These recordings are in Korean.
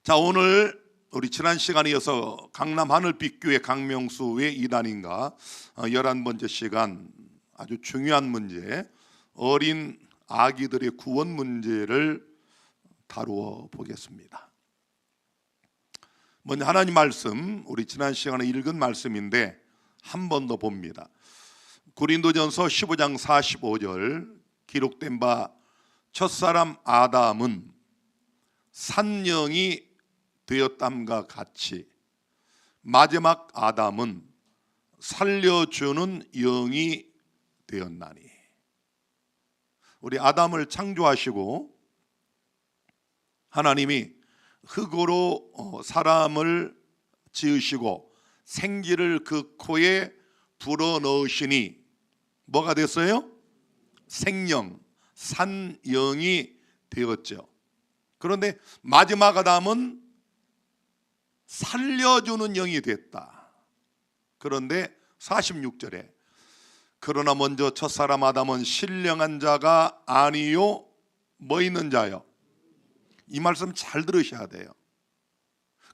자, 오늘 우리 지난 시간에 이어서 강남 하늘빛교회 강명수 왜 이단인가 11번째 시간, 아주 중요한 문제, 어린 아기들의 구원 문제를 다루어 보겠습니다. 먼저 하나님 말씀, 우리 지난 시간에 읽은 말씀인데 한 번 더 봅니다. 고린도전서 15장 45절 기록된 바 첫사람 아담은 산영이 되었담과 같이 마지막 아담은 살려주는 영이 되었나니. 우리 아담을 창조하시고 하나님이 흙으로 사람을 지으시고 생기를 그 코에 불어넣으시니 뭐가 됐어요? 생명, 산영이 되었죠. 그런데 마지막 아담은 살려주는 영이 됐다. 그런데 46절에 그러나 먼저 첫사람 아담은 신령한 자가 아니요 뭐 있는 자요? 이 말씀 잘 들으셔야 돼요.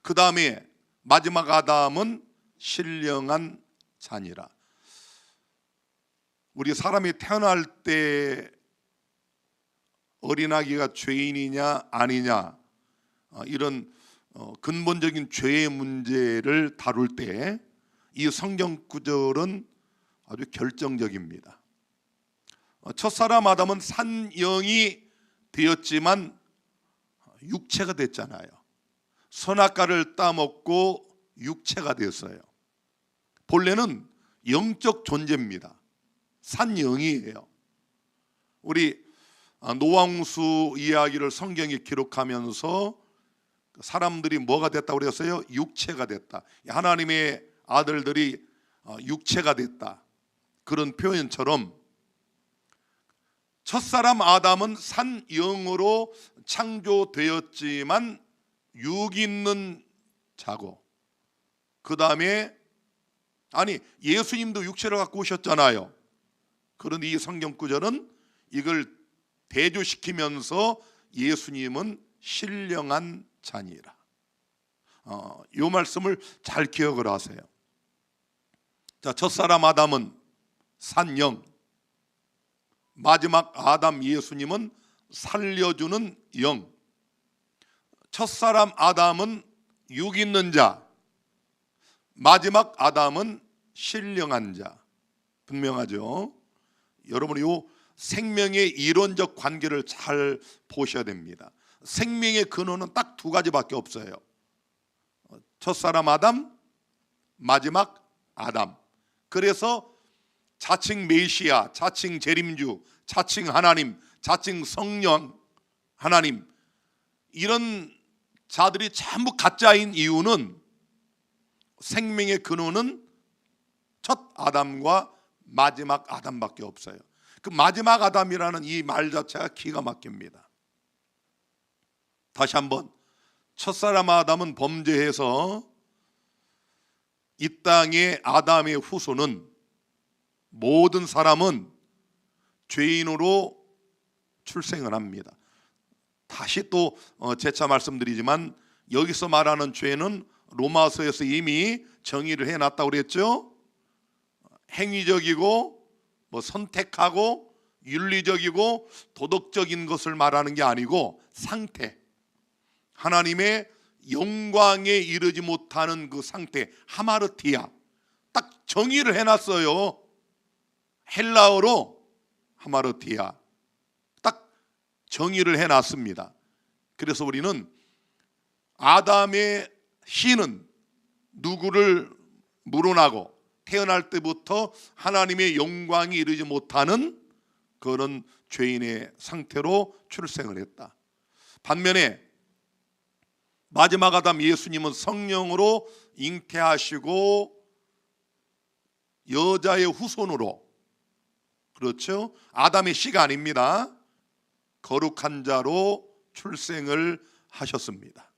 그 다음에 마지막 아담은 신령한 자니라. 우리 사람이 태어날 때 어린아기가 죄인이냐 아니냐 이런 근본적인 죄의 문제를 다룰 때 이 성경 구절은 아주 결정적입니다. 첫사람 아담은 산영이 되었지만 육체가 됐잖아요. 선악과를 따먹고 육체가 됐어요. 본래는 영적 존재입니다. 산영이에요. 우리 노왕수 이야기를 성경에 기록하면서 사람들이 뭐가 됐다고 그랬어요? 육체가 됐다. 하나님의 아들들이 육체가 됐다. 그런 표현처럼 첫사람 아담은 산영으로 창조되었지만 육 있는 자고, 그 다음에 예수님도 육체를 갖고 오셨잖아요. 그런데 이 성경 구절은 이걸 대조시키면서 예수님은 신령한 자니라. 이 말씀을 잘 기억을 하세요. 자, 첫사람 아담은 산영, 마지막 아담 예수님은 살려주는 영. 첫사람 아담은 육 있는 자, 마지막 아담은 신령한 자. 분명하죠? 여러분, 이 생명의 이론적 관계를 잘 보셔야 됩니다. 생명의 근원은 딱 두 가지밖에 없어요. 첫사람 아담, 마지막 아담. 그래서 자칭 메시아, 자칭 재림주, 자칭 하나님, 자칭 성령 하나님, 이런 자들이 전부 가짜인 이유는 생명의 근원은 첫 아담과 마지막 아담밖에 없어요. 그 마지막 아담이라는 이 말 자체가 기가 막힙니다. 다시 한번, 첫사람 아담은 범죄해서 이 땅의 아담의 후손은 모든 사람은 죄인으로 출생을 합니다. 다시 또 재차 말씀드리지만 여기서 말하는 죄는 로마서에서 이미 정의를 해놨다고 그랬죠. 행위적이고 선택하고 윤리적이고 도덕적인 것을 말하는 게 아니고 상태, 하나님의 영광에 이르지 못하는 그 상태, 하마르티아, 딱 정의를 해놨어요. 헬라어로 하마르티아, 딱 정의를 해놨습니다. 그래서 우리는 아담의 씨는 누구를 물어나고 태어날 때부터 하나님의 영광이 이르지 못하는 그런 죄인의 상태로 출생을 했다. 반면에 마지막 아담 예수님은 성령으로 잉태하시고 여자의 후손으로, 그렇죠? 아담의 씨가 아닙니다. 거룩한 자로 출생을 하셨습니다.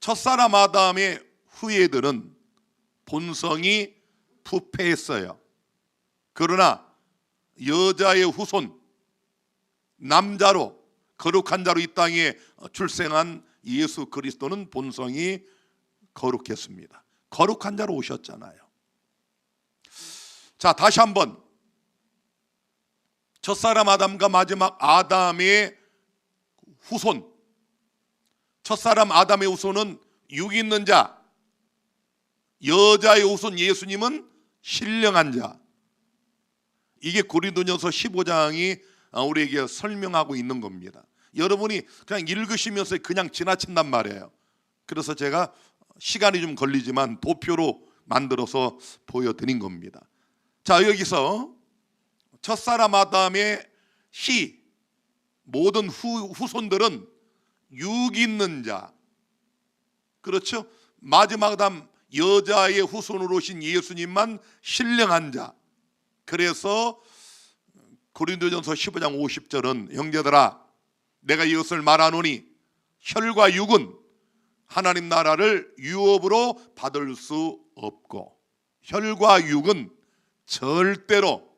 첫사람 아담의 후예들은 본성이 부패했어요. 그러나 여자의 후손, 남자로 거룩한 자로 이 땅에 출생한 예수 그리스도는 본성이 거룩했습니다. 거룩한 자로 오셨잖아요. 자, 다시 한번 첫사람 아담과 마지막 아담의 후손, 첫사람 아담의 후손은 육 있는 자, 여자의 후손 예수님은 신령한 자. 이게 고린도전서 15장이 우리에게 설명하고 있는 겁니다. 여러분이 그냥 읽으시면서 그냥 지나친단 말이에요. 그래서 제가 시간이 좀 걸리지만 도표로 만들어서 보여드린 겁니다. 자, 여기서 첫사람 아담의 모든 후손들은 육 있는 자, 그렇죠? 마지막 아담 여자의 후손으로 오신 예수님만 신령한 자. 그래서 고린도전서 15장 50절은 형제들아 내가 이것을 말하노니 혈과 육은 하나님 나라를 유업으로 받을 수 없고 혈과 육은 절대로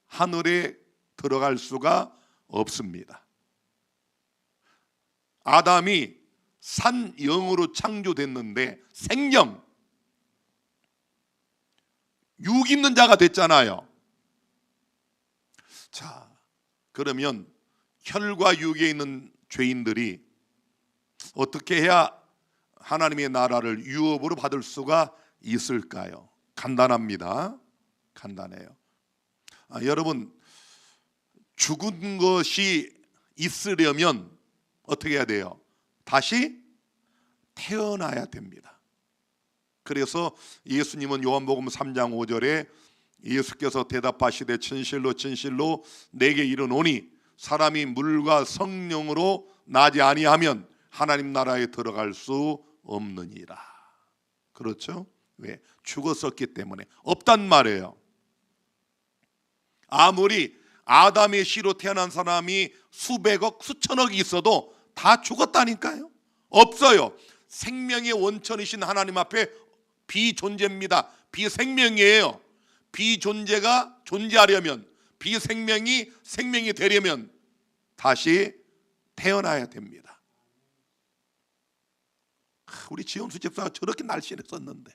하늘에 들어갈 수가 없습니다. 아담이 산영으로 창조됐는데 생명, 육 있는 자가 됐잖아요. 자, 그러면 혈과 육에 있는 죄인들이 어떻게 해야 하나님의 나라를 유업으로 받을 수가 있을까요? 간단합니다. 간단해요. 여러분, 죽은 것이 있으려면 어떻게 해야 돼요? 다시 태어나야 됩니다. 그래서 예수님은 요한복음 3장 5절에 예수께서 대답하시되 진실로 진실로 내게 이르노니 사람이 물과 성령으로 나지 아니하면 하나님 나라에 들어갈 수 없느니라. 그렇죠? 왜? 죽었었기 때문에. 없단 말이에요. 아무리 아담의 씨로 태어난 사람이 수백억 수천억이 있어도 다 죽었다니까요. 없어요. 생명의 원천이신 하나님 앞에 비존재입니다. 비생명이에요. 비존재가 존재하려면, 비생명이 생명이 되려면 다시 태어나야 됩니다. 우리 지원수 집사가 저렇게 날씬했었는데,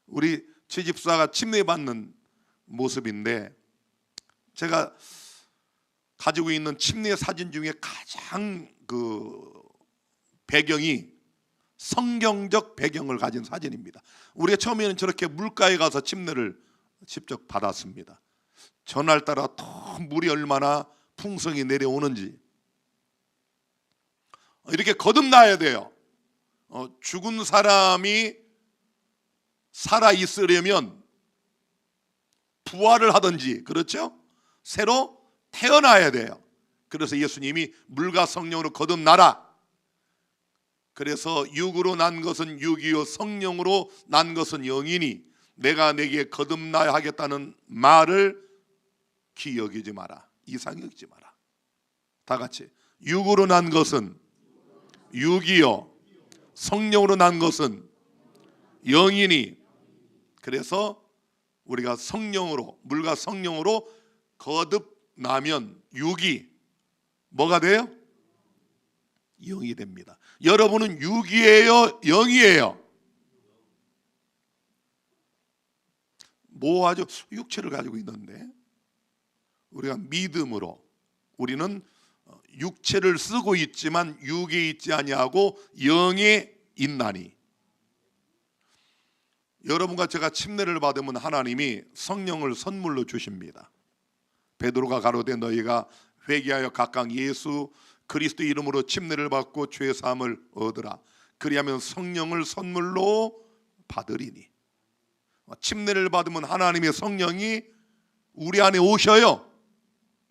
우리 지 집사가 침례받는 모습인데, 제가 가지고 있는 침례 사진 중에 가장 배경이 성경적 배경을 가진 사진입니다. 우리가 처음에는 저렇게 물가에 가서 침례를 직접 받았습니다. 전날따라 또 물이 얼마나 풍성히 내려오는지 이렇게 거듭나야 돼요. 죽은 사람이 살아 있으려면 부활을 하든지, 그렇죠? 새로 태어나야 돼요. 그래서 예수님이 물과 성령으로 거듭나라. 그래서 육으로 난 것은 육이요 성령으로 난 것은 영이니 내가 내게 거듭나야 하겠다는 말을 기여기지 마라. 이상 여기지 마라. 다 같이. 육으로 난 것은 육이요 성령으로 난 것은 영이니. 그래서 우리가 성령으로, 물과 성령으로 거듭나면 육이 뭐가 돼요? 영이 됩니다. 여러분은 육이에요, 영이에요? 뭐 아주 육체를 가지고 있는데, 우리가 믿음으로, 우리는 육체를 쓰고 있지만 육에 있지 아니하고 영에 있나니. 여러분과 제가 침례를 받으면 하나님이 성령을 선물로 주십니다. 베드로가 가로되 너희가 회개하여 각각 예수 그리스도 이름으로 침례를 받고 죄 사함을 얻으라. 그리하면 성령을 선물로 받으리니. 침례를 받으면 하나님의 성령이 우리 안에 오셔요.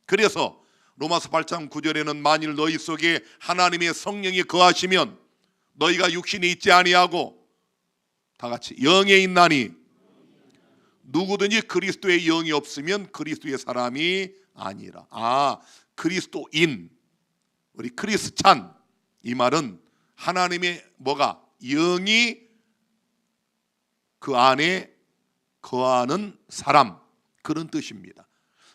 그래서 로마서 8장 9절에는 만일 너희 속에 하나님의 성령이 거하시면 너희가 육신이 있지 아니하고 다 같이 영에 있나니. 누구든지 그리스도의 영이 없으면 그리스도의 사람이 아니라. 그리스도인, 우리 크리스찬, 이 말은 하나님의 뭐가? 영이 그 안에 거하는 사람, 그런 뜻입니다.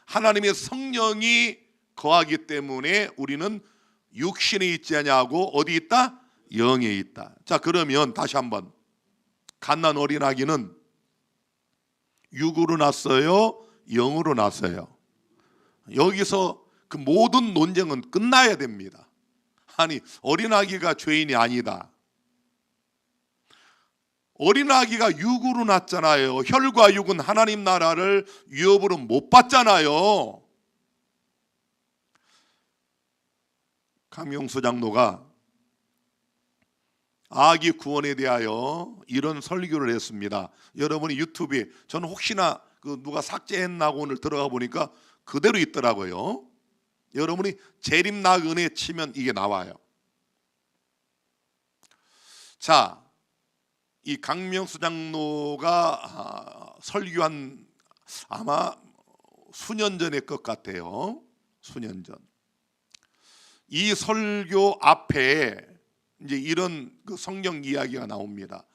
하나님의 성령이 거하기 때문에 우리는 육신에 있지 아니하고 어디 있다? 영에 있다. 자, 그러면 다시 한번, 갓난 어린 아기는 육으로 났어요? 영으로 났어요? 여기서 그 모든 논쟁은 끝나야 됩니다. 아니, 어린 아기가 죄인이 아니다. 어린 아기가 육으로 났잖아요. 혈과 육은 하나님 나라를 유업으로 못 받잖아요. 강명수 장로가 아기 구원에 대하여 이런 설교를 했습니다. 여러분이 유튜브에, 저는 혹시나 누가 삭제했나고 오늘 들어가 보니까 그대로 있더라고요. 여러분이 재림나그네 치면 이게 나와요. 자, 이 강명수 장로가 설교한 아마 수년 전의 것 같아요. 수년 전. 이 설교 앞에 이제 이런 그 성경 이야기가 나옵니다.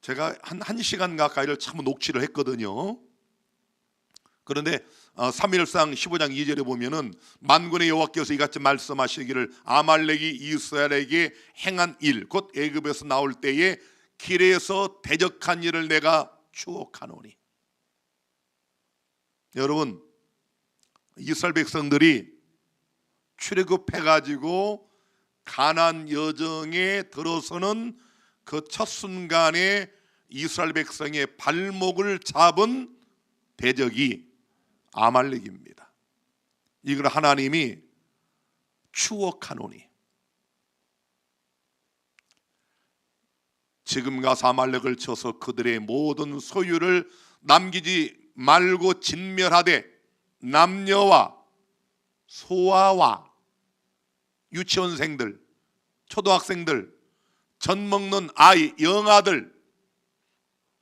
제가 한 시간 가까이를 참 녹취를 했거든요. 그런데 3일상 15장 2절에 보면은 만군의 여호와께서 이같이 말씀하시기를 아말렉이 이스라엘에게 행한 일, 곧 애굽에서 나올 때에 길에서 대적한 일을 내가 추억하노니. 여러분, 이스라엘 백성들이 출애굽해가지고 가나안 여정에 들어서는 그 첫 순간에 이스라엘 백성의 발목을 잡은 대적이 아말렉입니다. 이걸 하나님이 추억하노니, 지금 가서 아말렉을 쳐서 그들의 모든 소유를 남기지 말고 진멸하되 남녀와 소아와 유치원생들, 초등학생들, 젖 먹는 아이, 영아들,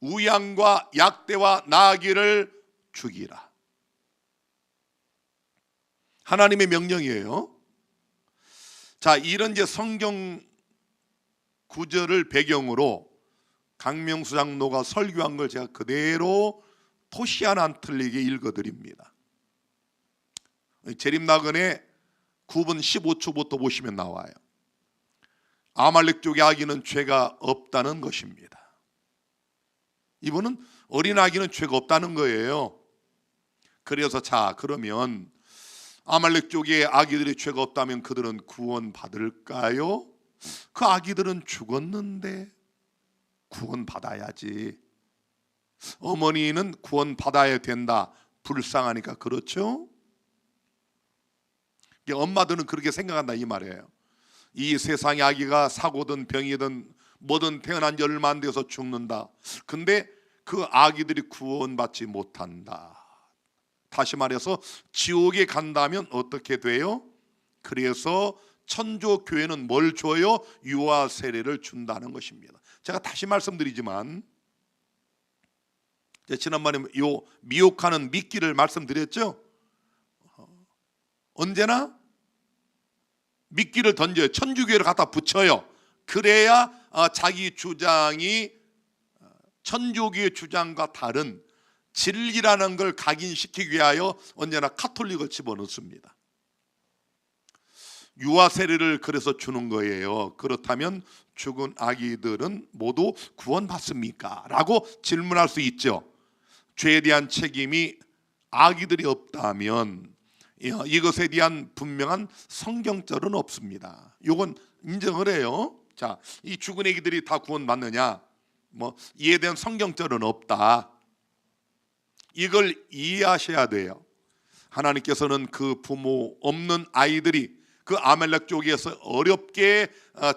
우양과 약대와 나귀를 죽이라. 하나님의 명령이에요. 자, 이런 이제 성경 구절을 배경으로 강명수 장로가 설교한 걸 제가 그대로 토시 하나 안 틀리게 읽어드립니다. 재림나그네 9분 15초부터 보시면 나와요. 아말렉 쪽의 아기는 죄가 없다는 것입니다. 이분은 어린 아기는 죄가 없다는 거예요. 그래서 자, 그러면 아말렉 쪽의 아기들이 죄가 없다면 그들은 구원받을까요? 그 아기들은 죽었는데 구원받아야지. 어머니는 구원받아야 된다. 불쌍하니까. 그렇죠? 엄마들은 그렇게 생각한다 이 말이에요. 이 세상의 아기가 사고든 병이든 뭐든 태어난 지 얼마 안 돼서 죽는다. 근데 그 아기들이 구원받지 못한다. 다시 말해서 지옥에 간다면 어떻게 돼요? 그래서 천주교회는 뭘 줘요? 유아 세례를 준다는 것입니다. 제가 다시 말씀드리지만, 지난번에 요 미혹하는 미끼를 말씀드렸죠. 언제나 미끼를 던져요. 천주교회를 갖다 붙여요. 그래야 자기 주장이 천주교의 주장과 다른 진리라는 걸 각인시키기 위하여 언제나 카톨릭을 집어넣습니다. 유아 세례를 그래서 주는 거예요. 그렇다면 죽은 아기들은 모두 구원받습니까? 라고 질문할 수 있죠. 죄에 대한 책임이 아기들이 없다면 이것에 대한 분명한 성경절은 없습니다. 이건 인정을 해요. 자, 이 죽은 아기들이 다 구원받느냐? 이에 대한 성경절은 없다. 이걸 이해하셔야 돼요. 하나님께서는 그 부모 없는 아이들이 그 아말렉 쪽에서 어렵게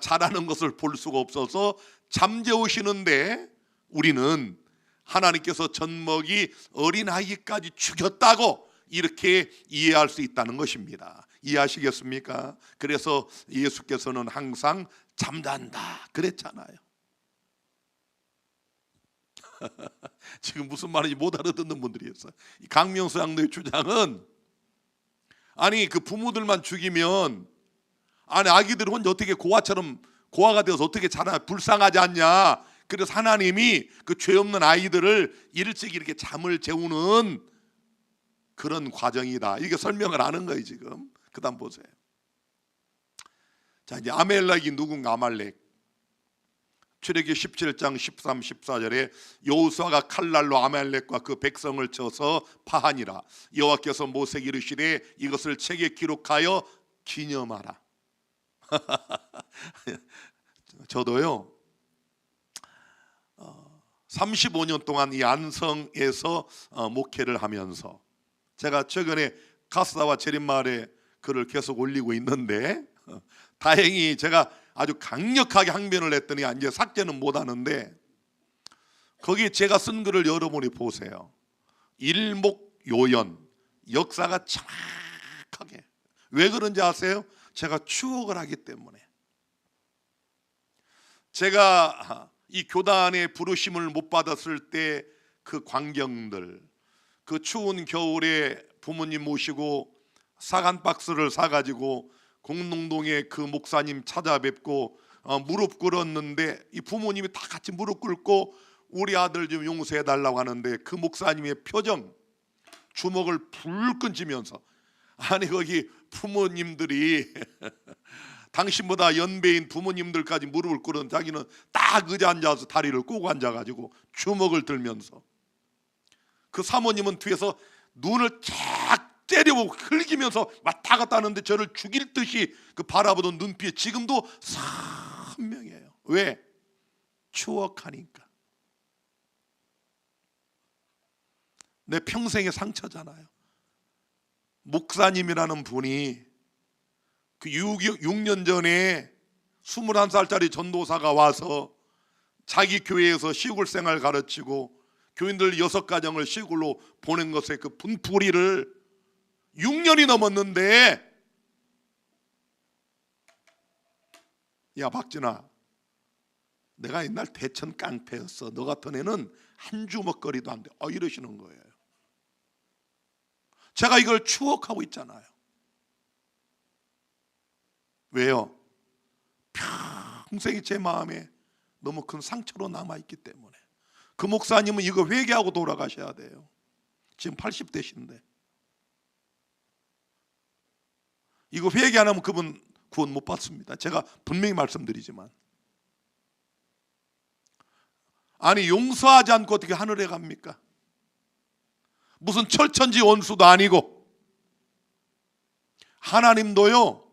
자라는 것을 볼 수가 없어서 잠재우시는데, 우리는 하나님께서 젖먹이 어린아이까지 죽였다고 이렇게 이해할 수 있다는 것입니다. 이해하시겠습니까? 그래서 예수께서는 항상 잠잔다 그랬잖아요. 지금 무슨 말인지 못 알아듣는 분들이 있어요. 강명수 장로의 주장은, 아니 그 부모들만 죽이면 아니 아기들은 혼자 어떻게 고아처럼 고아가 되어서 어떻게 자라, 불쌍하지 않냐. 그래서 하나님이 그 죄 없는 아이들을 일찍 이렇게 잠을 재우는 그런 과정이다. 이게 설명을 하는 거예요 지금. 그 다음 보세요. 자, 이제 아말렉이 누군가? 아말렉. 출애굽기 17장 13, 14절에 여호수아가 칼날로 아말렉과 그 백성을 쳐서 파하니라. 여호와께서 모세에게 이르시되 이것을 책에 기록하여 기념하라. 저도요 35년 동안 이 안성에서 목회를 하면서 제가 최근에 가스다와 제림마을에 글을 계속 올리고 있는데 다행히 제가 아주 강력하게 항변을 했더니 이제 삭제는 못하는데 거기 제가 쓴 글을 여러분이 보세요. 일목요연 역사가 정확하게. 왜 그런지 아세요? 제가 추억을 하기 때문에. 제가 이 교단의 부르심을 못 받았을 때 그 광경들, 그 추운 겨울에 부모님 모시고 사간 박스를 사가지고 공농동에 그 목사님 찾아뵙고 무릎 꿇었는데 이 부모님이 다 같이 무릎 꿇고 우리 아들 좀 용서해 달라고 하는데 그 목사님의 표정, 주먹을 불끈 쥐면서, 아니 거기 부모님들이 당신보다 연배인 부모님들까지 무릎을 꿇은 자기는 딱 의자 앉아서 다리를 꼬고 앉아가지고 주먹을 들면서, 그 사모님은 뒤에서 눈을 쫙 째려보고 흘기면서 왔다 갔다 하는데 저를 죽일 듯이 그 바라보던 눈빛이 지금도 선명해요. 왜? 추억하니까. 내 평생의 상처잖아요. 목사님이라는 분이 그 6년 전에 21살짜리 전도사가 와서 자기 교회에서 시골 생활 가르치고 교인들 6가정을 시골로 보낸 것에 그 분풀이를 6년이 넘었는데, 야 박진아, 내가 옛날 대천 깡패였어. 너 같은 애는 한 주먹거리도 안 돼. 이러시는 거예요. 제가 이걸 추억하고 있잖아요. 왜요? 평생이 제 마음에 너무 큰 상처로 남아있기 때문에. 그 목사님은 이거 회개하고 돌아가셔야 돼요. 지금 80대신데 이거 회개 안 하면 그분 구원 못 받습니다. 제가 분명히 말씀드리지만, 아니 용서하지 않고 어떻게 하늘에 갑니까? 무슨 철천지 원수도 아니고. 하나님도요,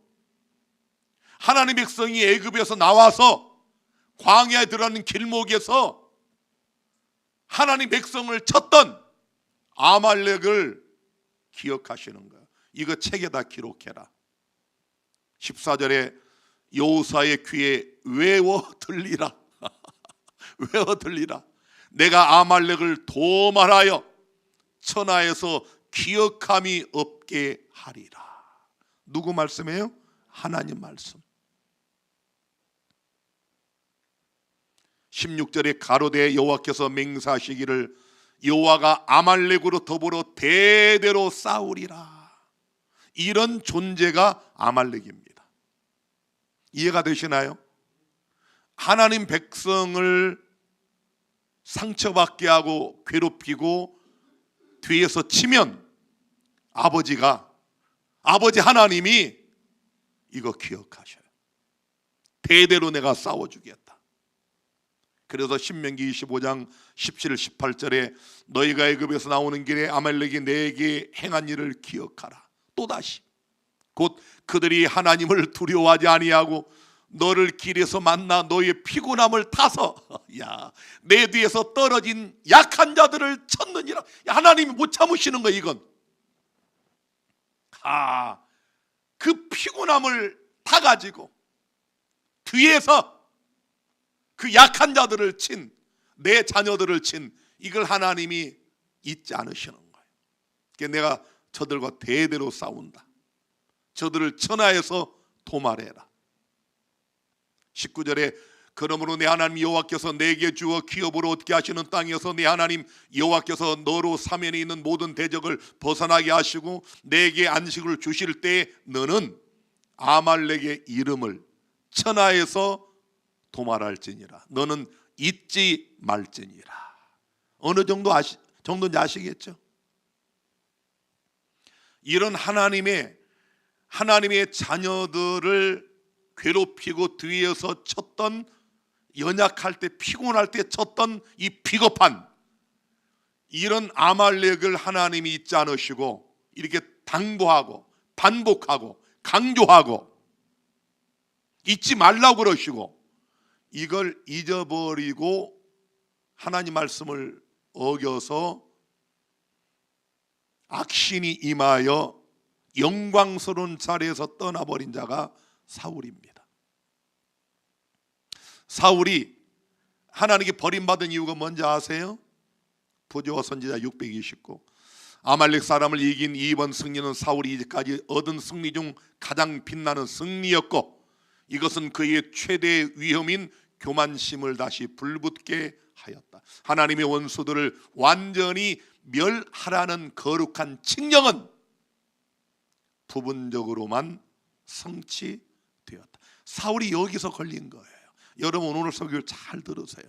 하나님 백성이 애굽에서 나와서 광야에 들어가는 길목에서 하나님 백성을 쳤던 아말렉을 기억하시는 거예요. 이거 책에다 기록해라. 14절에 여호수아의 귀에 외워 들리라. 외워 들리라. 내가 아말렉을 도말하여 천하에서 기억함이 없게 하리라. 누구 말씀이에요? 하나님 말씀. 16절에 가로되 여호와께서 맹세하시기를 여호와가 아말렉으로 더불어 대대로 싸우리라. 이런 존재가 아말렉입니다. 이해가 되시나요? 하나님 백성을 상처받게 하고 괴롭히고 뒤에서 치면 아버지 하나님이 이거 기억하셔요. 대대로 내가 싸워주겠다. 그래서 신명기 25장 17, 18절에 너희가 애굽에서 나오는 길에 아말렉이 내게 행한 일을 기억하라. 또다시 곧 그들이 하나님을 두려워하지 아니하고 너를 길에서 만나 너의 피곤함을 타서 내 뒤에서 떨어진 약한 자들을 쳤느니라. 하나님이 못 참으시는 거예요. 이건 그 피곤함을 타가지고 뒤에서 그 약한 자들을 친, 내 자녀들을 친, 이걸 하나님이 잊지 않으시는 거예요. 그러니까 내가 저들과 대대로 싸운다. 저들을 천하에서 도말해라. 19절에 그러므로 내 하나님 여호와께서 내게 주어 기업으로 얻게 하시는 땅에서 내 하나님 여호와께서 너로 사면에 있는 모든 대적을 벗어나게 하시고 내게 안식을 주실 때에 너는 아말렉의 이름을 천하에서 도말할지니라. 너는 잊지 말지니라. 어느 정도인지 아시겠죠? 이런 하나님의 자녀들을 괴롭히고 뒤에서 쳤던, 연약할 때 피곤할 때 쳤던 이 비겁한 이런 아말렉을 하나님이 잊지 않으시고 이렇게 당부하고 반복하고 강조하고 잊지 말라고 그러시고, 이걸 잊어버리고 하나님 말씀을 어겨서 악신이 임하여 영광스러운 자리에서 떠나버린 자가 사울입니다. 사울이 하나님께 버림받은 이유가 뭔지 아세요? 부조와 선지자 629. 아말렉 사람을 이긴 이번 승리는 사울이 이제까지 얻은 승리 중 가장 빛나는 승리였고, 이것은 그의 최대 위험인 교만심을 다시 불붙게 하였다. 하나님의 원수들을 완전히 멸하라는 거룩한 칙령은 부분적으로만 성취되었다. 사울이 여기서 걸린 거예요. 여러분, 오늘 설교를 잘 들으세요.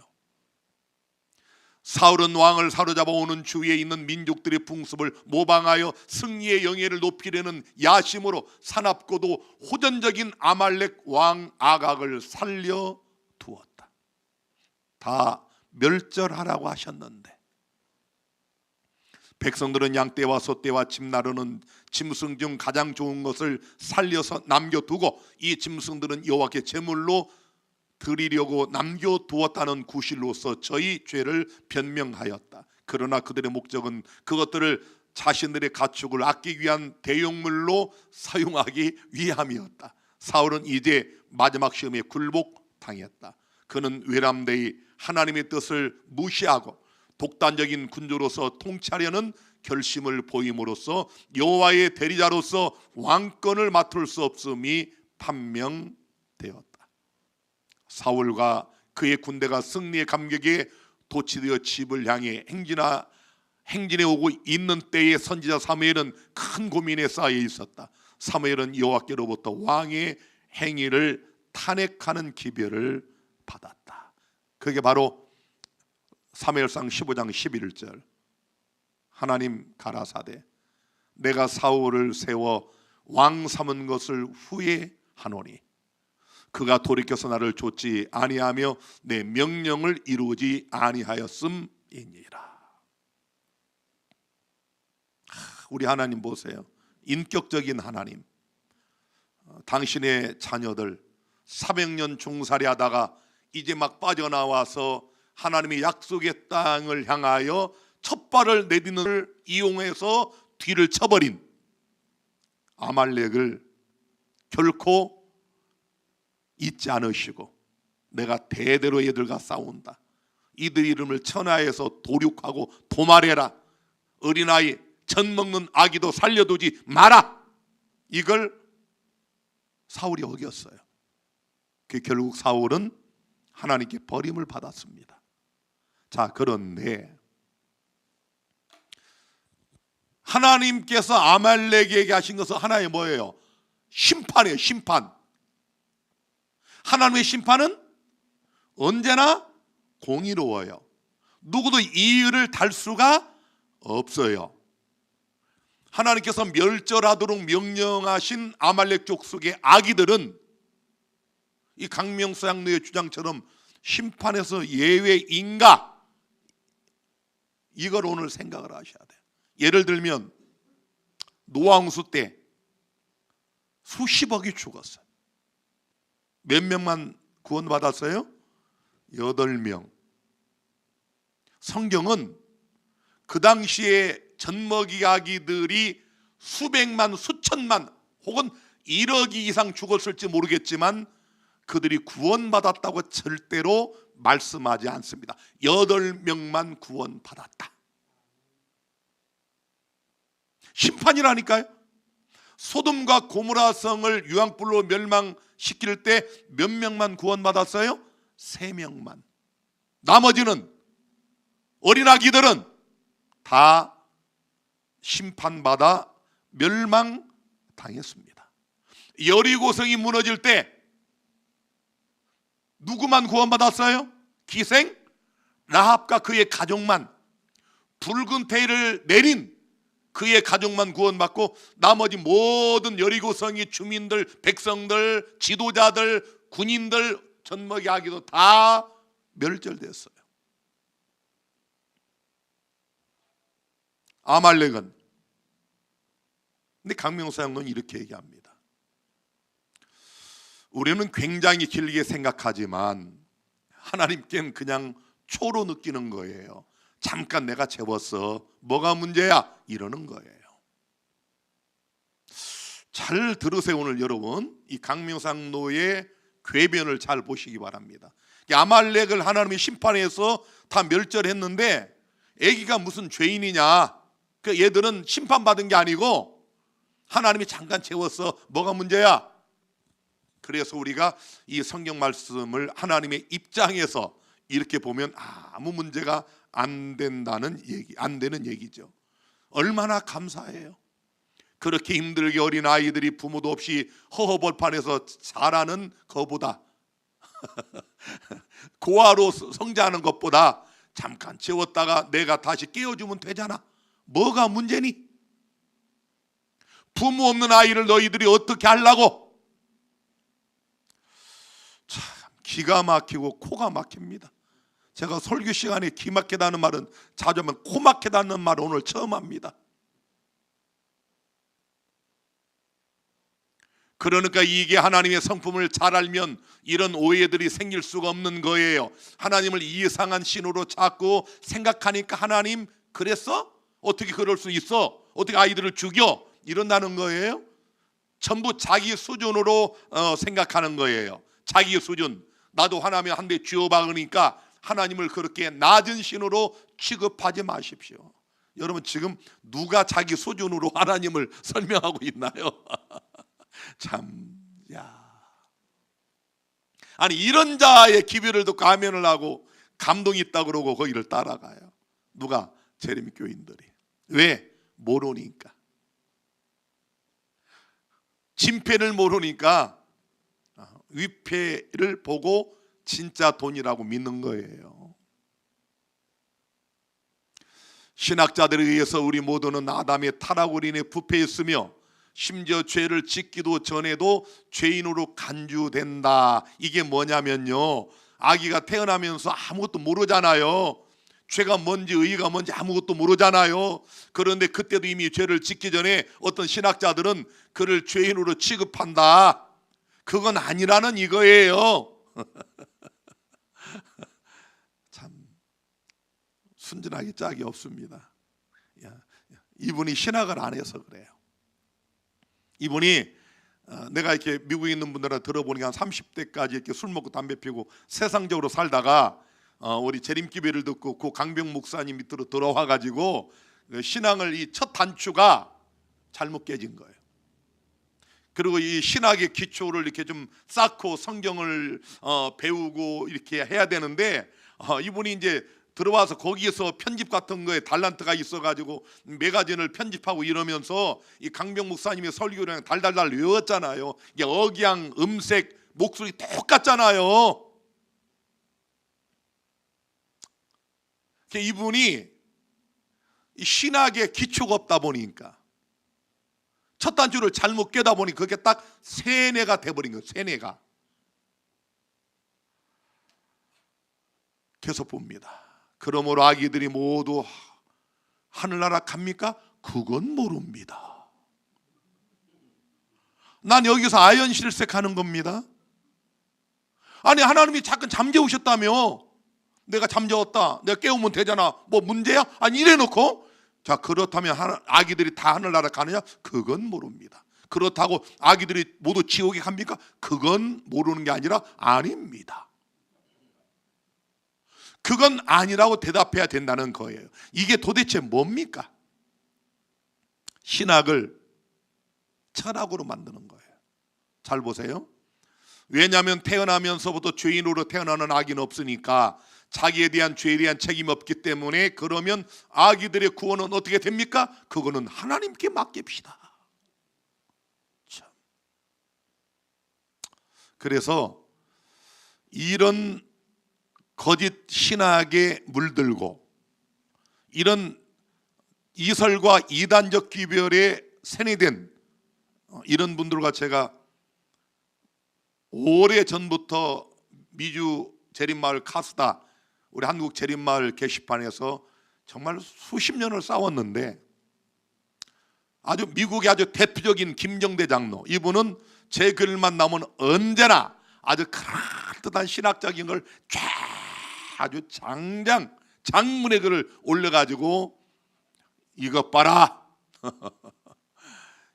사울은 왕을 사로잡아 오는 주위에 있는 민족들의 풍습을 모방하여 승리의 영예를 높이려는 야심으로 사납고도 호전적인 아말렉 왕 아각을 살려두었다. 다 멸절하라고 하셨는데, 백성들은 양떼와 소떼와 집 나르는 짐승 중 가장 좋은 것을 살려서 남겨두고, 이 짐승들은 여호와께 제물로 드리려고 남겨두었다는 구실로서 저희 죄를 변명하였다. 그러나 그들의 목적은 그것들을 자신들의 가축을 아끼기 위한 대용물로 사용하기 위함이었다. 사울은 이제 마지막 시험에 굴복당했다. 그는 외람되이 하나님의 뜻을 무시하고 독단적인 군주로서 통치하려는 결심을 보임으로써 여호와의 대리자로서 왕권을 맡을 수 없음이 판명되었다. 사울과 그의 군대가 승리의 감격에 도취되어 집을 향해 행진해 오고 있는 때에 선지자 사무엘은 큰 고민에 쌓여 있었다. 사무엘은 여호와께로부터 왕의 행위를 탄핵하는 기별을 받았다. 그게 바로 사무엘상 15장 11절. 하나님 가라사대 내가 사울을 세워 왕 삼은 것을 후회하노니 그가 돌이켜서 나를 좇지 아니하며 내 명령을 이루지 아니하였음이니라. 우리 하나님 보세요. 인격적인 하나님. 당신의 자녀들 400년 종살이 하다가 이제 막 빠져나와서 하나님의 약속의 땅을 향하여 첫 발을 내딛는 걸 이용해서 뒤를 쳐버린 아말렉을 결코 잊지 않으시고, 내가 대대로 얘들과 싸운다. 이들 이름을 천하에서 도륙하고 도말해라. 어린아이 젖 먹는 아기도 살려두지 마라. 이걸 사울이 어겼어요. 결국 사울은 하나님께 버림을 받았습니다. 자, 그런데 하나님께서 아말렉에게 하신 것은 하나의 뭐예요? 심판이에요. 심판. 하나님의 심판은 언제나 공의로워요. 누구도 이의를 달 수가 없어요. 하나님께서 멸절하도록 명령하신 아말렉 족속의 아기들은 이 강명수 장로의 주장처럼 심판에서 예외인가? 이걸 오늘 생각을 하셔야 돼요. 예를 들면 노아 홍수 때 수십억이 죽었어요. 몇 명만 구원받았어요? 8명. 성경은 그 당시에 젖먹이 아기들이 수백만 수천만 혹은 1억 이상 죽었을지 모르겠지만 그들이 구원받았다고 절대로 말씀하지 않습니다. 8명만 구원받았다. 심판이라니까요. 소돔과 고모라 성을 유황불로 멸망시킬 때 몇 명만 구원받았어요? 3명만. 나머지는 어린아기들은 다 심판받아 멸망당했습니다. 여리고성이 무너질 때 누구만 구원받았어요? 기생 라합과 그의 가족만. 붉은 태를 내린 그의 가족만 구원받고 나머지 모든 여리고성의 주민들, 백성들, 지도자들, 군인들, 젖먹이 아기도 다 멸절됐어요. 아말렉은. 근데 강명수 장로는 이렇게 얘기합니다. 우리는 굉장히 길게 생각하지만 하나님께는 그냥 초로 느끼는 거예요. 잠깐 내가 재웠어, 뭐가 문제야, 이러는 거예요. 잘 들으세요. 오늘 여러분 이 강명수 장로의 궤변을 잘 보시기 바랍니다. 아말렉을 하나님이 심판해서 다 멸절했는데 애기가 무슨 죄인이냐, 그 얘들은 심판받은 게 아니고 하나님이 잠깐 재웠어, 뭐가 문제야. 그래서 우리가 이 성경 말씀을 하나님의 입장에서 이렇게 보면 아무 문제가 안 된다는 얘기, 안 되는 얘기죠. 얼마나 감사해요. 그렇게 힘들게 어린 아이들이 부모도 없이 허허벌판에서 자라는 것보다 고아로 성장하는 것보다 잠깐 재웠다가 내가 다시 깨워주면 되잖아. 뭐가 문제니? 부모 없는 아이를 너희들이 어떻게 하려고? 참 기가 막히고 코가 막힙니다. 제가 설교 시간에 기 막히다는 말은 자주 하면 코 막히다는 말을 오늘 처음 합니다. 그러니까 이게 하나님의 성품을 잘 알면 이런 오해들이 생길 수가 없는 거예요. 하나님을 이상한 신으로 자꾸 생각하니까 하나님 그랬어? 어떻게 그럴 수 있어? 어떻게 아이들을 죽여? 이런다는 거예요. 전부 자기 수준으로 생각하는 거예요. 자기 수준. 나도 하나님 한 대 쥐어박으니까 하나님을 그렇게 낮은 신으로 취급하지 마십시오. 여러분 지금 누가 자기 수준으로 하나님을 설명하고 있나요? 참, 아니 이런 자의 기별을 듣고 아멘을 하고 감동이 있다고 그러고 거기를 따라가요. 누가? 재림 교인들이. 왜? 모르니까. 진패를 모르니까 위패를 보고 진짜 돈이라고 믿는 거예요. 신학자들에 의해서 우리 모두는 아담의 타락으로 인해 부패했으며 심지어 죄를 짓기도 전에도 죄인으로 간주된다. 이게 뭐냐면요, 아기가 태어나면서 아무것도 모르잖아요. 죄가 뭔지 의의가 뭔지 아무것도 모르잖아요. 그런데 그때도 이미 죄를 짓기 전에 어떤 신학자들은 그를 죄인으로 취급한다. 그건 아니라는 이거예요. 참 순진하기 짝이 없습니다. 이분이 신학을 안 해서 그래요. 이분이 내가 이렇게 미국에 있는 분들한테 들어보니까 한 30대까지 이렇게 술 먹고 담배 피우고 세상적으로 살다가 우리 재림기배를 듣고 그 강병 목사님 밑으로 들어와 가지고 신앙을 이 첫 단추가 잘못 깨진 거예요. 그리고 이 신학의 기초를 이렇게 좀 쌓고 성경을 배우고 이렇게 해야 되는데 이분이 이제 들어와서 거기에서 편집 같은 거에 달란트가 있어가지고 매거진을 편집하고 이러면서 이 강병 목사님의 설교를 달달달 외웠잖아요. 이게 억양, 음색, 목소리 똑같잖아요. 이분이 이 신학에 기초가 없다 보니까 첫 단추를 잘못 깨다 보니 그게 딱 세뇌가 돼버린 거예요. 세뇌가. 계속 봅니다. 그러므로 아기들이 모두 하늘나라 갑니까? 그건 모릅니다. 난 여기서 아연실색하는 겁니다. 아니 하나님이 잠깐 잠재우셨다며. 내가 잠재웠다, 내가 깨우면 되잖아, 뭐 문제야? 아니 이래놓고 자 그렇다면 아기들이 다 하늘나라 가느냐? 그건 모릅니다. 그렇다고 아기들이 모두 지옥에 갑니까? 그건 모르는 게 아니라 아닙니다. 그건 아니라고 대답해야 된다는 거예요. 이게 도대체 뭡니까? 신학을 철학으로 만드는 거예요. 잘 보세요. 왜냐하면 태어나면서부터 죄인으로 태어나는 아기는 없으니까 자기에 대한 죄에 대한 책임이 없기 때문에 그러면 아기들의 구원은 어떻게 됩니까? 그거는 하나님께 맡깁시다. 참. 그래서 이런 거짓 신학에 물들고 이런 이설과 이단적 귀별에 세뇌된 이런 분들과 제가 오래전부터 미주 재림마을 카스다 우리 한국 재림마을 게시판에서 정말 수십 년을 싸웠는데, 아주 미국의 아주 대표적인 김정대 장로, 이분은 제 글만 나오면 언제나 아주 그럴듯한 신학적인 걸 쫙 아주 장문의 글을 올려가지고 이것 봐라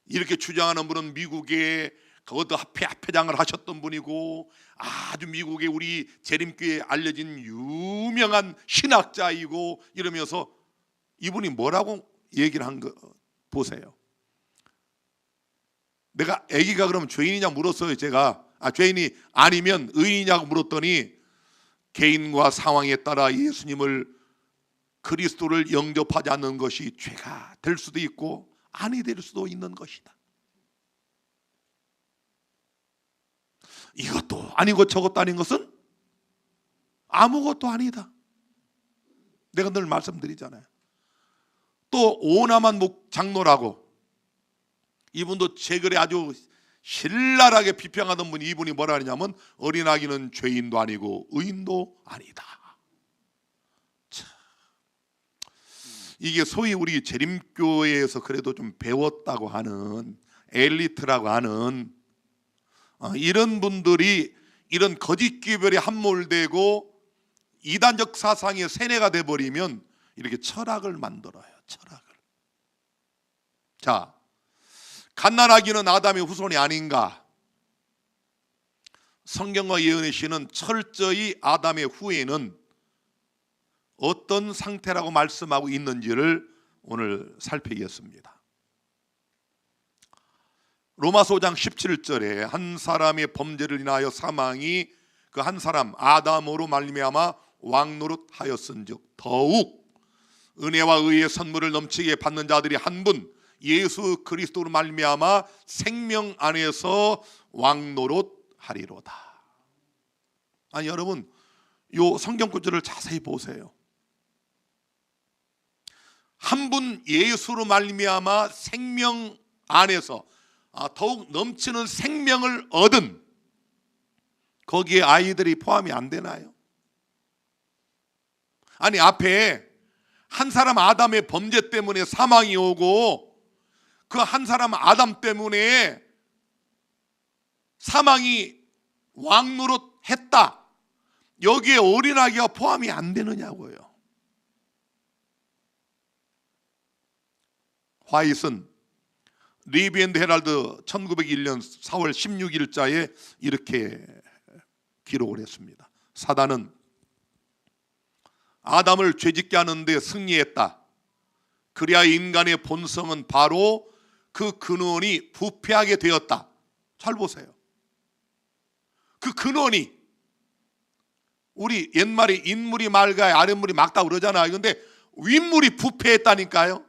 이렇게 주장하는 분은 미국의 그것도 합회장을 하셨던 분이고 아주 미국의 우리 재림교회에 알려진 유명한 신학자이고, 이러면서 이분이 뭐라고 얘기를 한 거 보세요. 내가 아기가 그러면 죄인이냐 물었어요. 제가 죄인이 아니면 의인이냐고 물었더니 개인과 상황에 따라 예수님을 그리스도를 영접하지 않는 것이 죄가 될 수도 있고 아니 될 수도 있는 것이다. 이것도 아니고 저것도 아닌 것은 아무것도 아니다. 내가 늘 말씀드리잖아요. 또 오나만 장로라고, 이분도 제 글에 아주 신랄하게 비평하던 분이, 이분이 뭐라 하냐면 어린아기는 죄인도 아니고 의인도 아니다. 참, 이게 소위 우리 재림교회에서 그래도 좀 배웠다고 하는 엘리트라고 하는 이런 분들이 이런 거짓 귀별에 함몰되고 이단적 사상의 세뇌가 돼버리면 이렇게 철학을 만들어요. 철학을. 자, 갓난아기는 아담의 후손이 아닌가? 성경과 예언의 시는 철저히 아담의 후예는 어떤 상태라고 말씀하고 있는지를 오늘 살피겠습니다. 로마서 5장 17절에 한 사람의 범죄를 인하여 사망이 그 한 사람 아담으로 말미암아 왕노릇하였은즉 더욱 은혜와 의의 선물을 넘치게 받는 자들이 한 분 예수 그리스도로 말미암아 생명 안에서 왕노릇하리로다. 아니 여러분, 요 성경 구절을 자세히 보세요. 한 분 예수로 말미암아 생명 안에서 더욱 넘치는 생명을 얻은, 거기에 아이들이 포함이 안 되나요? 아니 앞에 한 사람 아담의 범죄 때문에 사망이 오고 그 한 사람 아담 때문에 사망이 왕노릇했다, 여기에 어린아기가 포함이 안 되느냐고요. 화이슨 리비 앤드 헤럴드 1901년 4월 16일자에 이렇게 기록을 했습니다. 사단은 아담을 죄짓게 하는데 승리했다. 그래야 인간의 본성은 바로 그 근원이 부패하게 되었다. 잘 보세요. 그 근원이, 우리 옛말에 인물이 맑아야 아랫물이 맑다고 그러잖아요. 그런데 윗물이 부패했다니까요.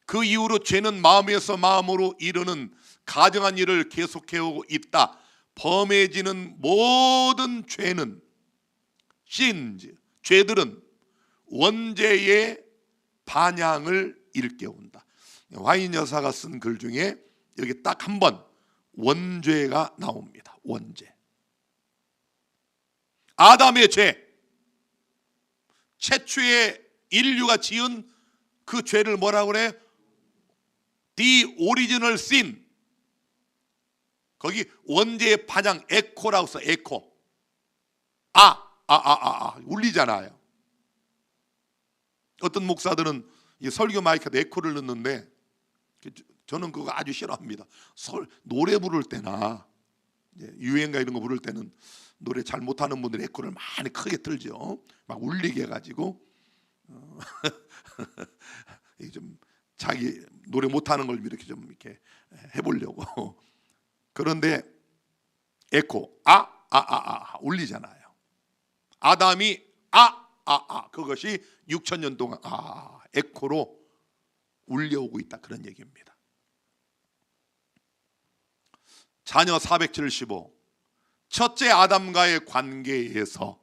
그 이후로 죄는 마음에서 마음으로 이르는 가증한 일을 계속해오고 있다. 범해지는 모든 죄는 sins, 죄들은 원죄의 반향을 일깨운다. 화인 여사가 쓴 글 중에 여기 딱 한 번 원죄가 나옵니다. 원죄. 아담의 죄, 최초의 인류가 지은 그 죄를 뭐라고 그래? The original sin. 거기 원죄의 반향, 에코라고 써. 에코. 울리잖아요. 어떤 목사들은 이 설교 마이크에다 에코를 넣는데 저는 그거 아주 싫어합니다. 노래 부를 때나 유행가 이런 거 부를 때는 노래 잘 못하는 분들이 에코를 많이 크게 틀죠. 막 울리게 해가지고 좀 자기 노래 못하는 걸 이렇게 좀 이렇게 해보려고. 그런데 에코 울리잖아요. 아담이 그것이 6,000년 동안 에코로 울려오고 있다, 그런 얘기입니다. 자녀 475, 첫째 아담과의 관계에서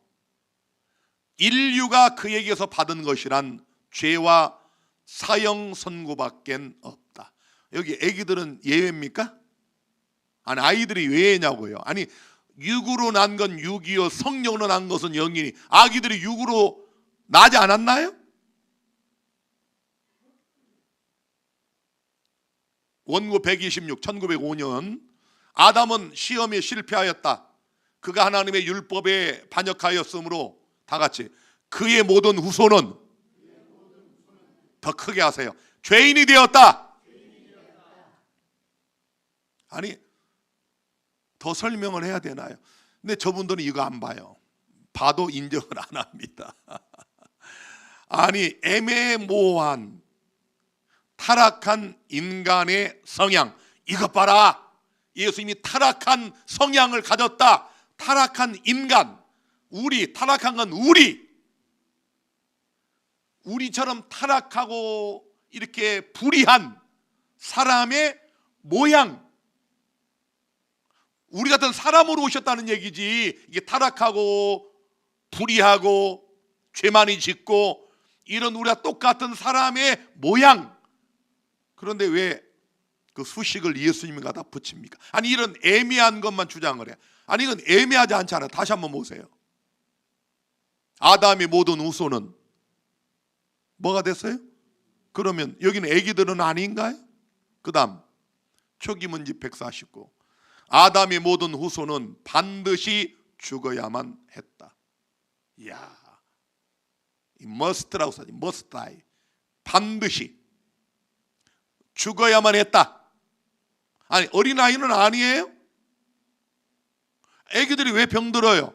인류가 그에게서 받은 것이란 죄와 사형 선고밖엔 없다. 여기 애기들은 예외입니까? 아니, 아이들이 예외냐고요. 아니, 육으로 난 건 육이요 성령으로 난 것은 영이니 아기들이 육으로 나지 않았나요? 원고 126 1905년 아담은 시험에 실패하였다. 그가 하나님의 율법에 반역하였으므로 다 같이 그의 모든 후손은 더 크게 하세요. 죄인이 되었다. 아니, 더 설명을 해야 되나요? 근데 저분들은 이거 안 봐요. 봐도 인정을 안 합니다. 아니, 애매모호한 타락한 인간의 성향, 이것 봐라. 예수님이 타락한 성향을 가졌다. 타락한 인간, 우리, 타락한 건 우리처럼 타락하고 이렇게 불의한 사람의 모양, 우리 같은 사람으로 오셨다는 얘기지. 이게 타락하고 불의하고 죄 많이 짓고 이런 우리가 똑같은 사람의 모양. 그런데 왜 그 수식을 예수님이 갖다 붙입니까? 아니, 이런 애매한 것만 주장을 해. 아니, 이건 애매하지 않잖아요. 다시 한번 보세요. 아담의 모든 후손은 뭐가 됐어요? 그러면 여기는 애기들은 아닌가요? 그 다음 초기 문제 149 아담의 모든 후손은 반드시 죽어야만 했다. 이야, must라고 써야지. must die. 반드시 죽어야만 했다. 아니, 어린아이는 아니에요? 애기들이 왜 병들어요?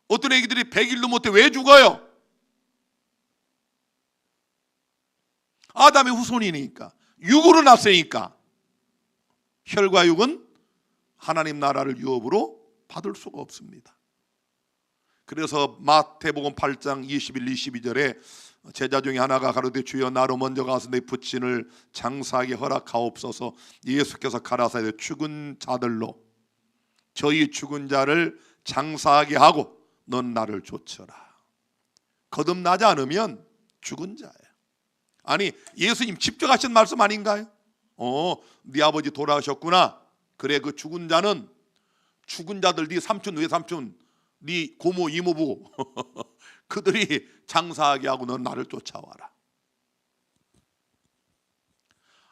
어떤 애기들이 100일도 못해 왜 죽어요? 아담의 후손이니까, 육으로 났으니까. 혈과 육은 하나님 나라를 유업으로 받을 수가 없습니다. 그래서 마태복음 8장 21, 22절에 제자 중에 하나가 가로되 주여 나로 먼저 가서 내 부친을 장사하게 허락하옵소서. 예수께서 가라사대 죽은 자들로 저희 죽은 자를 장사하게 하고 넌 나를 좇으라. 거듭나지 않으면 죽은 자예요. 아니, 예수님 직접 하신 말씀 아닌가요? 네 아버지 돌아가셨구나. 그래, 그 죽은 자는 죽은 자들, 네 삼촌 외삼촌 네 고모 이모부 그들이 장사하게 하고 넌 나를 쫓아와라.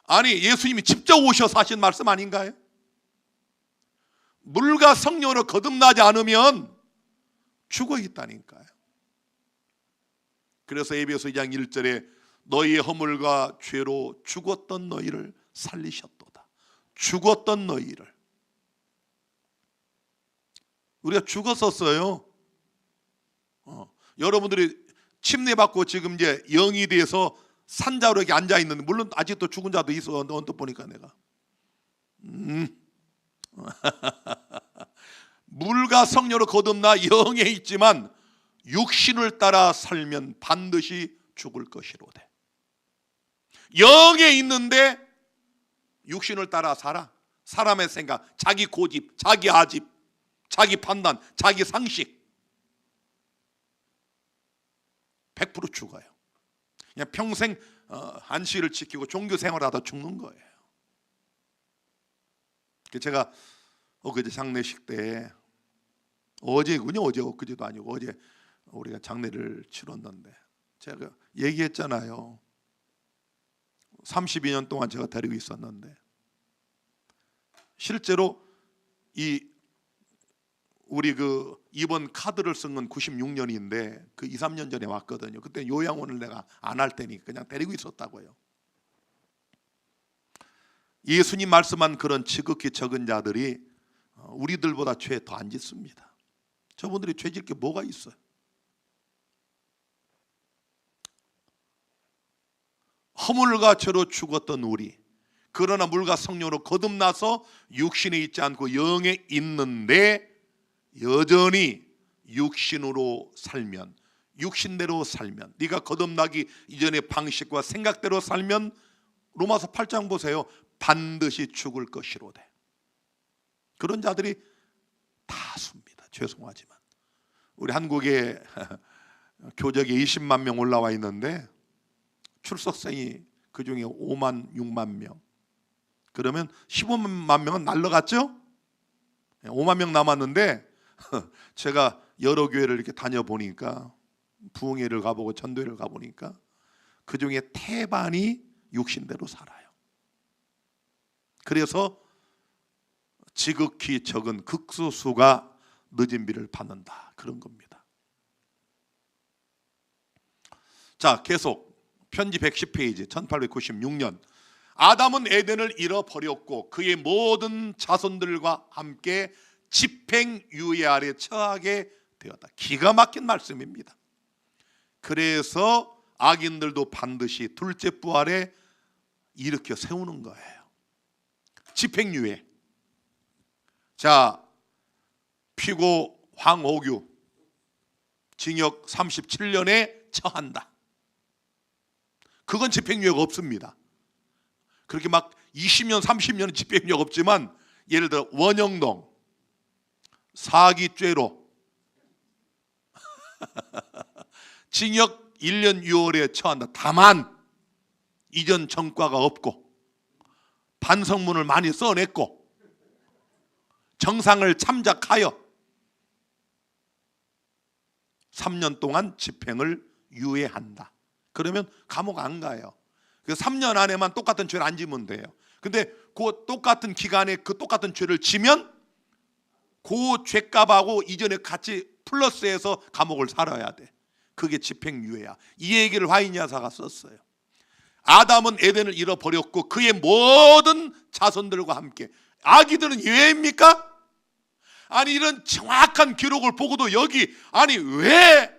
아니, 예수님이 직접 오셔서 하신 말씀 아닌가요? 물과 성령으로 거듭나지 않으면 죽어 있다니까요. 그래서 에베소 2장 1절에 너희의 허물과 죄로 죽었던 너희를 살리셨도다. 죽었던 너희를. 우리가 죽었었어요. 여러분들이 침례 받고 지금 이제 영이 돼서 산자로 이렇게 앉아 있는데, 물론 아직도 죽은 자도 있어. 언뜻 보니까 내가 물과 성령으로 거듭나 영에 있지만 육신을 따라 살면 반드시 죽을 것이로되. 영에 있는데 육신을 따라 살아. 사람의 생각, 자기 고집, 자기 아집, 자기 판단, 자기 상식 100% 죽어요. 그냥 평생 안식일을 지키고 종교 생활하다 죽는 거예요. 제가 엊그제 장례식 때, 어제군요. 어제 엊그제도 아니고 어제 우리가 장례를 치렀는데 제가 얘기했잖아요. 32년 동안 제가 데리고 있었는데 실제로 우리 그 이번 카드를 쓴 건 96년인데 그 2, 3년 전에 왔거든요. 그때 요양원을 내가 안 할 테니 그냥 데리고 있었다고요. 예수님 말씀한 그런 지극히 적은 자들이 우리들보다 죄 더 안 짓습니다. 저분들이 죄 짓게 뭐가 있어요? 허물과 죄로 죽었던 우리, 그러나 물과 성령으로 거듭나서 육신에 있지 않고 영에 있는데 여전히 육신으로 살면, 육신대로 살면, 네가 거듭나기 이전의 방식과 생각대로 살면 로마서 8장 보세요. 반드시 죽을 것이로되. 그런 자들이 다수입니다. 죄송하지만 우리 한국에 교적에 20만 명 올라와 있는데 출석생이 그 중에 5만 6만 명. 그러면 15만 명은 날라갔죠? 5만 명 남았는데 제가 여러 교회를 이렇게 다녀보니까, 부흥회를 가보고 전도회를 가보니까 그 중에 태반이 육신대로 살아요. 그래서 지극히 적은 극소수가 늦은 비를 받는다, 그런 겁니다. 자, 계속 편지 110페이지 1896년 아담은 에덴을 잃어버렸고 그의 모든 자손들과 함께 집행유예 아래 처하게 되었다. 기가 막힌 말씀입니다. 그래서 악인들도 반드시 둘째 부활에 일으켜 세우는 거예요. 집행유예. 자, 피고 황옥유 징역 37년에 처한다. 그건 집행유예가 없습니다. 그렇게 막 20년 30년은 집행유예가 없지만, 예를 들어 원영동 사기죄로 징역 1년 6월에 처한다. 다만 이전 전과가 없고 반성문을 많이 써냈고 정상을 참작하여 3년 동안 집행을 유예한다. 그러면 감옥 안 가요. 3년 안에만 똑같은 죄를 안 지면 돼요. 근데 그 똑같은 기간에 그 똑같은 죄를 지면 그 죄값하고 이전에 같이 플러스해서 감옥을 살아야 돼. 그게 집행유예야. 이 얘기를 화이니아사가 썼어요. 아담은 에덴을 잃어버렸고 그의 모든 자손들과 함께. 아기들은 예외입니까? 아니, 이런 정확한 기록을 보고도 여기, 아니 왜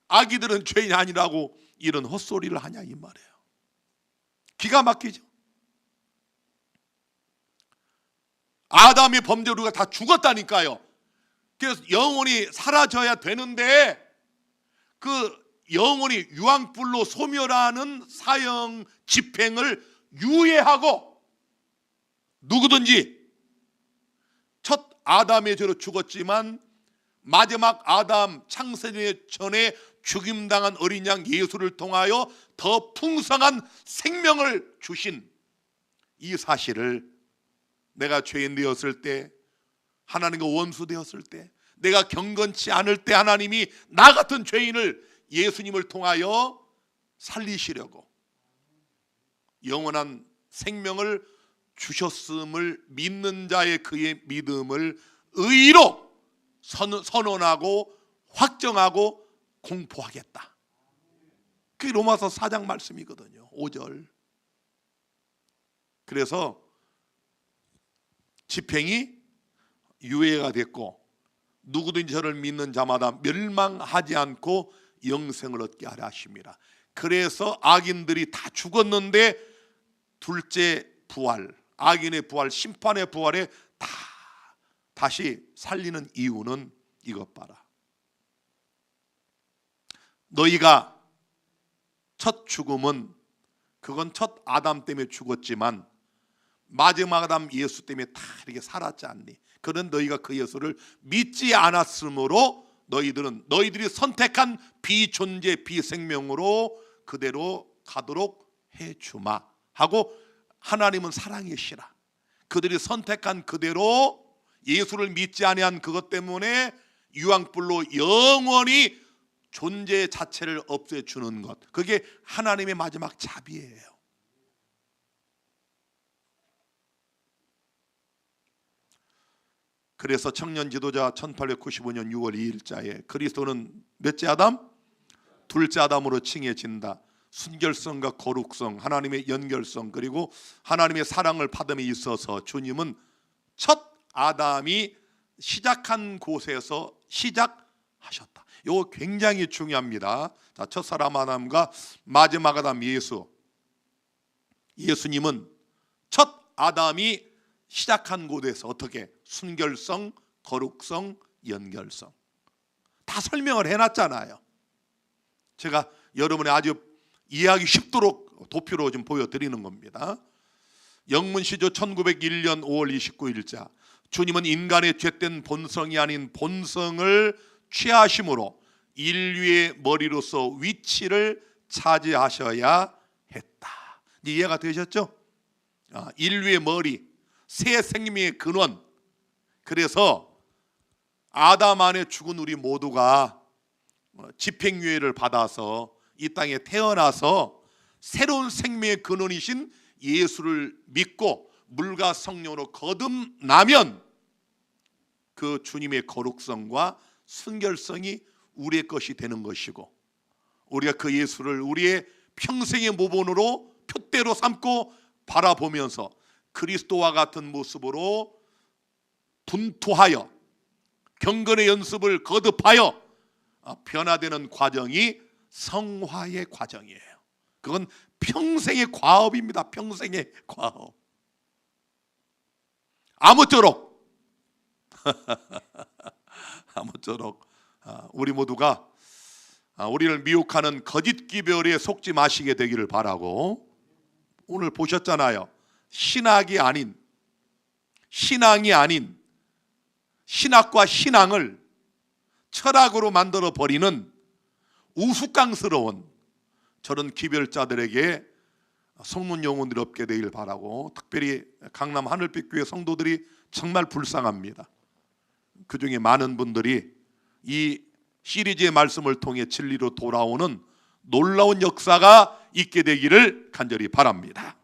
아기들은 죄인이 아니라고 이런 헛소리를 하냐 이 말이에요. 기가 막히죠. 아담의 범죄로 우리가 다 죽었다니까요. 그래서 영혼이 사라져야 되는데 그 영혼이 유황불로 소멸하는 사형 집행을 유예하고, 누구든지 첫 아담의 죄로 죽었지만 마지막 아담 창세 전에 죽임당한 어린 양 예수를 통하여 더 풍성한 생명을 주신 이 사실을, 내가 죄인 되었을 때, 하나님과 원수 되었을 때, 내가 경건치 않을 때 하나님이 나 같은 죄인을 예수님을 통하여 살리시려고 영원한 생명을 주셨음을 믿는 자의 그의 믿음을 의로 선언하고 확정하고 공포하겠다. 그게 로마서 4장 말씀이거든요. 5절. 그래서 집행이 유예가 됐고 누구든지 저를 믿는 자마다 멸망하지 않고 영생을 얻게 하려 하십니다. 그래서 악인들이 다 죽었는데 둘째 부활, 악인의 부활, 심판의 부활에 다시 살리는 이유는 이것 봐라. 너희가 첫 죽음은, 그건 첫 아담 때문에 죽었지만 마지막 아담 예수 때문에 다 이렇게 살았지 않니? 그런 너희가 그 예수를 믿지 않았으므로 너희들이 선택한 비존재 비생명으로 그대로 가도록 해주마 하고, 하나님은 사랑이시라. 그들이 선택한 그대로 예수를 믿지 아니한 그것 때문에 유황불로 영원히 존재 자체를 없애주는 것, 그게 하나님의 마지막 자비예요. 그래서 청년 지도자 1895년 6월 2일자에 그리스도는 몇째 아담? 둘째 아담으로 칭해진다. 순결성과 거룩성, 하나님의 연결성, 그리고 하나님의 사랑을 받음에 있어서 주님은 첫 아담이 시작한 곳에서 시작하셨다. 이거 굉장히 중요합니다. 자, 첫사람 아담과 마지막 아담 예수님은 첫 아담이 시작한 곳에서 어떻게 순결성, 거룩성, 연결성 다 설명을 해놨잖아요. 제가 여러분의 아주 이해하기 쉽도록 도표로 좀 보여드리는 겁니다. 영문시조 1901년 5월 29일자 주님은 인간의 죄된 본성이 아닌 본성을 취하심으로 인류의 머리로서 위치를 차지하셔야 했다. 이해가 되셨죠? 인류의 머리, 새 생명의 근원. 그래서 아담 안에 죽은 우리 모두가 집행유예를 받아서 이 땅에 태어나서 새로운 생명의 근원이신 예수를 믿고 물과 성령으로 거듭나면 그 주님의 거룩성과 순결성이 우리의 것이 되는 것이고, 우리가 그 예수를 우리의 평생의 모본으로 표대로 삼고 바라보면서 그리스도와 같은 모습으로 분투하여 경건의 연습을 거듭하여 변화되는 과정이 성화의 과정이에요. 그건 평생의 과업입니다. 평생의 과업. 아무쪼록 우리 모두가 우리를 미혹하는 거짓 기별에 속지 마시게 되기를 바라고, 오늘 보셨잖아요. 신앙이 아닌 신학과 신앙을 철학으로 만들어 버리는 우스꽝스러운 저런 기별자들에게 속는 영혼들이 없게 되길 바라고, 특별히 강남 하늘빛교회 성도들이 정말 불쌍합니다. 그중에 많은 분들이 이 시리즈의 말씀을 통해 진리로 돌아오는 놀라운 역사가 있게 되기를 간절히 바랍니다.